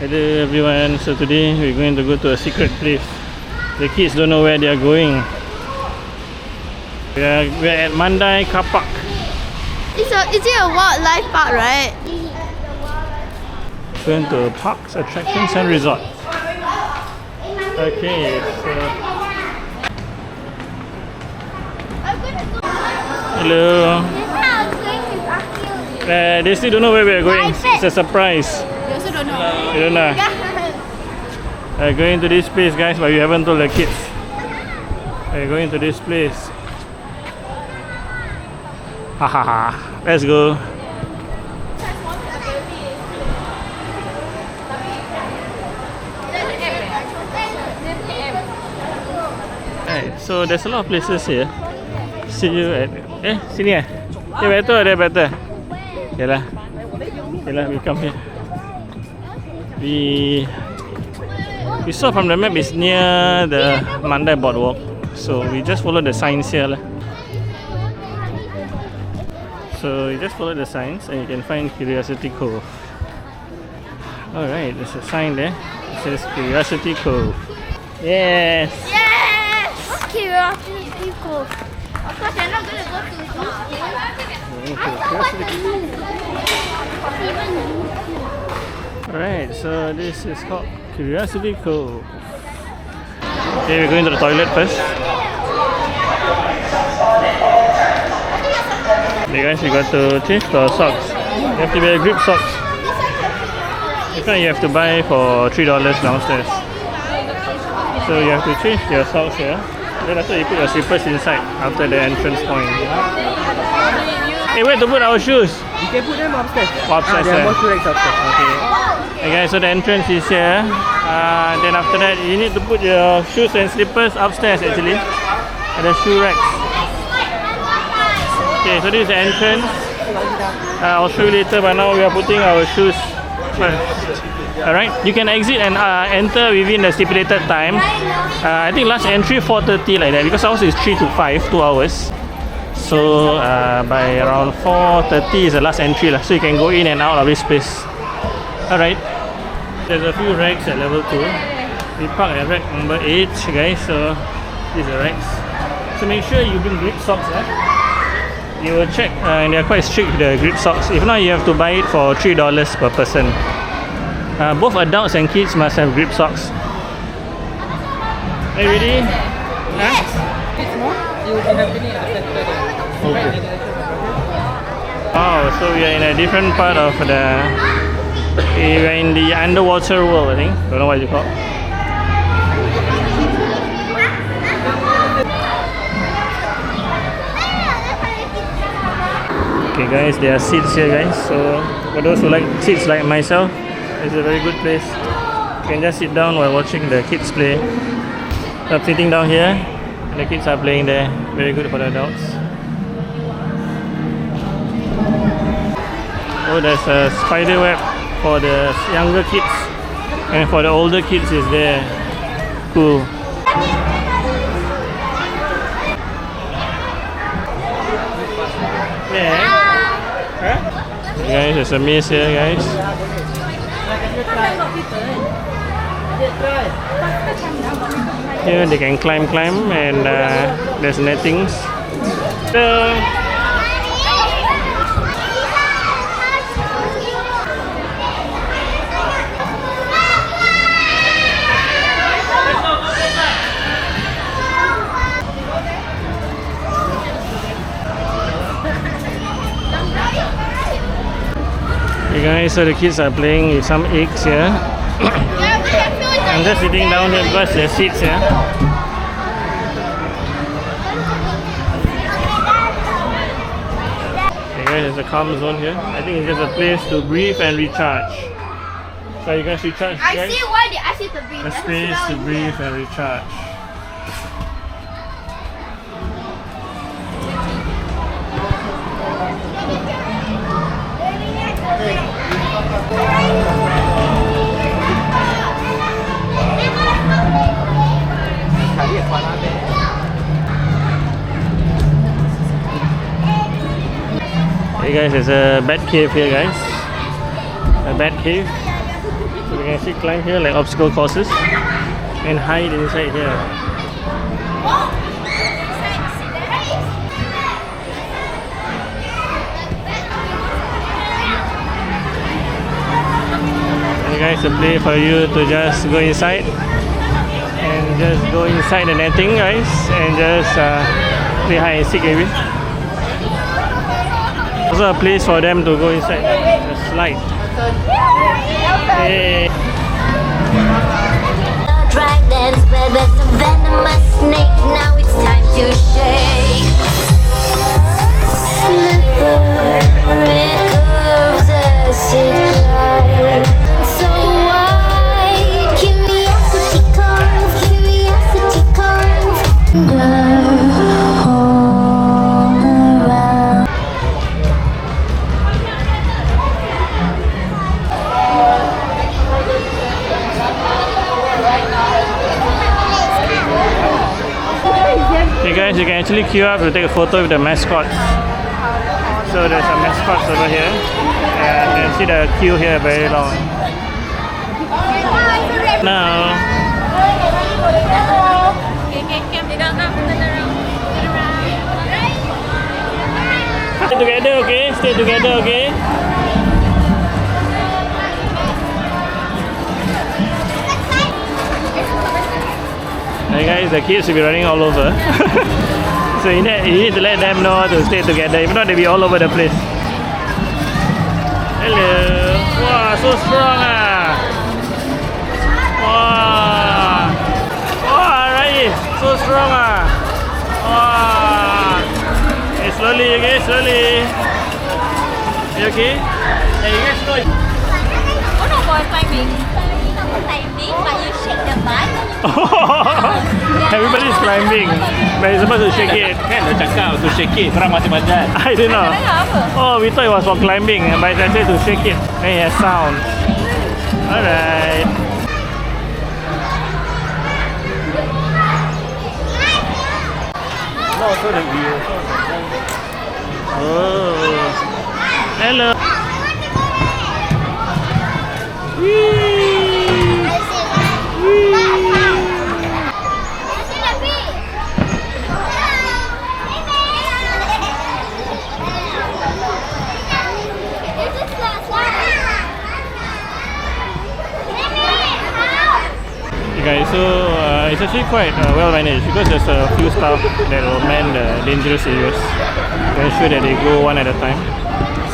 Hello everyone, so today we're going to go to a secret place. The kids don't know where they are going. We're at Mandai car park. Is it a wildlife park, right? Going to parks, attractions and resort. Okay, so hello. They still don't know where we're going. It's a surprise. You also don't know. You don't know. Going to this place, guys, but we haven't told the kids. We're going to this place. Hahaha. Let's go. Right, so there's a lot of places here. See you at sini better. Yalah, we come here. We saw from the map it's near the Mandai boardwalk, so we just follow the signs here lah. So you just follow the signs and you can find Curiosity Cove. Alright, there's a sign there. It says Curiosity Cove. Yes! Yes! Curiosity Cove. Of course, you're not going to go to Alright, so this is called Curiosity Cove. Okay, we're going to the toilet first. Okay guys, we got to change to our socks. You have to wear grip socks. If not, you have to buy for $3 downstairs. So you have to change your socks here. Then after you put your slippers inside after the entrance point. Hey, where to put our shoes? You can put them upstairs. Upstairs. There are more shoe racks upstairs. Okay. Okay guys, so the entrance is here. Then after that, you need to put your shoes and slippers upstairs actually. At the shoe racks. Okay, so this is the entrance. I'll show you later, but now we are putting our shoes first. Alright, you can exit and enter within the stipulated time. I think last entry 4:30 like that, because ours is 3 to 5, 2 hours. So by around 4:30 is the last entry lah, so you can go in and out of this place. Alright, there's a few racks at level 2. We park at rack number 8 guys, so these are racks. So make sure you bring grip socks. You will check and they are quite strict with the grip socks. If not, you have to buy it for $3 per person. Both adults and kids must have grip socks. Are you ready? Yes. You will be happening at the center. Okay. Oh, so we are in a different part of the... We are in the underwater world, I think. Don't know what you call it. Okay guys, there are seats here guys. So for those who like seats like myself, it's a very good place. You can just sit down while watching the kids play. So I'm sitting down here and the kids are playing there. Very good for the adults. Oh, there's a spider web for the younger kids, and for the older kids is there. Cool. Yeah. Huh? Guys, there's a maze here guys. Here they can climb and there's nettings. Okay guys, so the kids are playing with some eggs here. I'm just sitting down here because there's seats here. Okay guys, there's a calm zone here. I think it's just a place to breathe and recharge. So you guys recharge guys? I see why they ask you to breathe. A space to breathe and recharge. Hey guys, there's a bat cave here guys. A bat cave. So we can actually climb here like obstacle courses and hide inside here. And guys, a play for you to just go inside and just go inside the netting, guys, and just play hide and seek maybe. Also a place for them to go inside the slide. Hey. Dragons, but there's a venomous snake. Now it's time to shake. Slippery curves as it glides. So wide. Curiosity Cove, Curiosity Cove. All around. Hey guys, you can actually queue up to take a photo with the mascots. So there's some mascots over here, and you can see the queue here very long. Now, stay together, okay? Stay together, okay? Hey guys, the kids will be running all over. So you need to let them know to stay together. If not, they'll be all over the place. Hello. Wow, so strong ah. Wow. Wow, right. So strong ah. Wow. Hey, slowly, okay? Slowly. You okay? Hey, you guys know. Oh no, boy climbing. Climbing, but you shake the butt. Everybody's climbing, but you're supposed to shake it. Kan dah cakap to shake it, korang masih badan. I don't know. Oh, we thought it was for climbing, but I said to shake it. And it has sound. Alright. No, so the view. Oh. Hello. Whee. Guys, so it's actually quite well managed because there's a few staff that will man the dangerous areas to ensure that they go one at a time.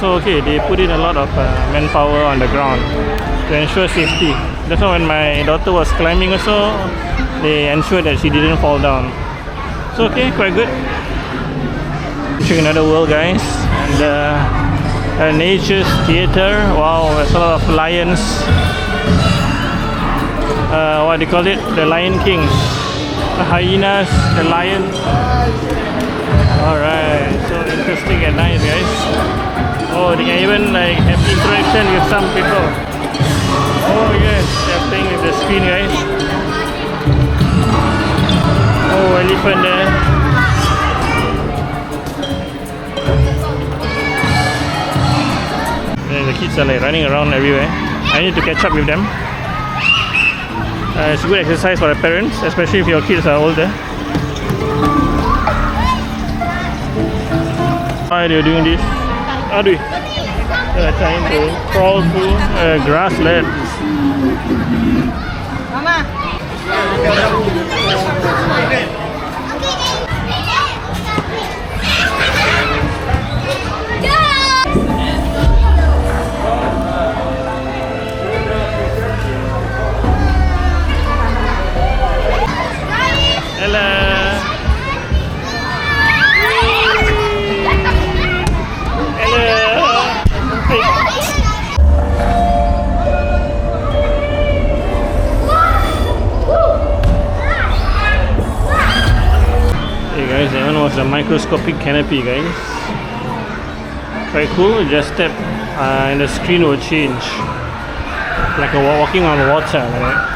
So okay, they put in a lot of manpower on the ground to ensure safety. That's why when my daughter was climbing also, they ensured that she didn't fall down. So okay, quite good. Check another world, guys, and nature's theater. Wow, there's a lot of lions. What do you call it? The Lion King. The hyenas, the lion. Alright, so interesting and nice, guys. Oh, they can even like have interaction with some people. Oh yes, they're playing with the screen, guys. Oh, elephant there. And the kids are like running around everywhere. I need to catch up with them. It's a good exercise for the parents, especially if your kids are older. Why are you doing this? Aduh, they're trying to crawl through grasslands. Mama. Hello. Hey guys, that one was a microscopic canopy, guys. Quite cool. Just step and the screen will change, like a walking on water, right?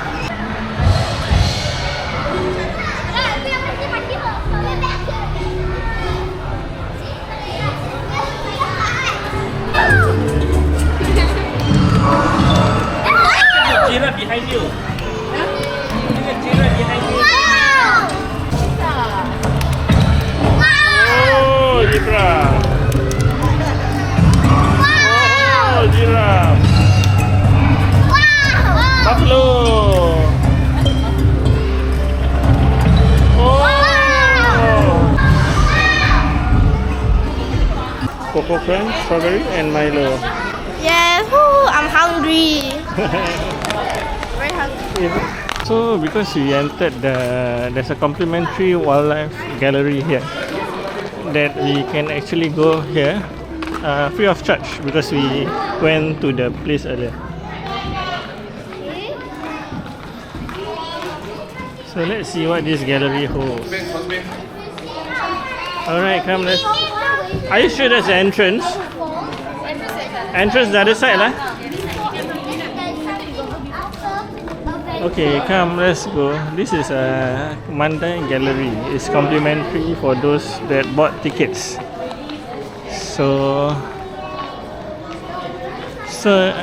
fern, strawberry, and Milo. Yes, woo, I'm hungry. Very hungry. So because we entered there's a complimentary wildlife gallery here that we can actually go here free of charge because we went to the place earlier. So let's see what this gallery holds. Alright, come let's. Are you sure that's the entrance? Entrance the other side lah. Okay, come let's go. This is a Mandai gallery. It's complimentary for those that bought tickets. So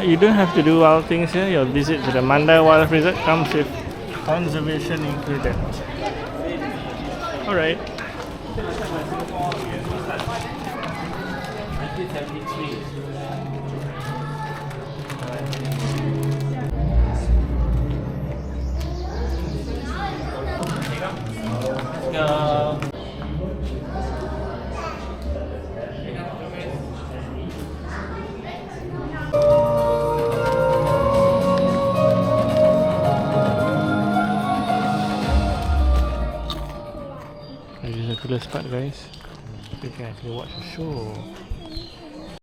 you don't have to do wild things here. Your visit to the Mandai Wildlife Resort comes with conservation included. Alright. This is the coolest part, guys. You can actually watch a show.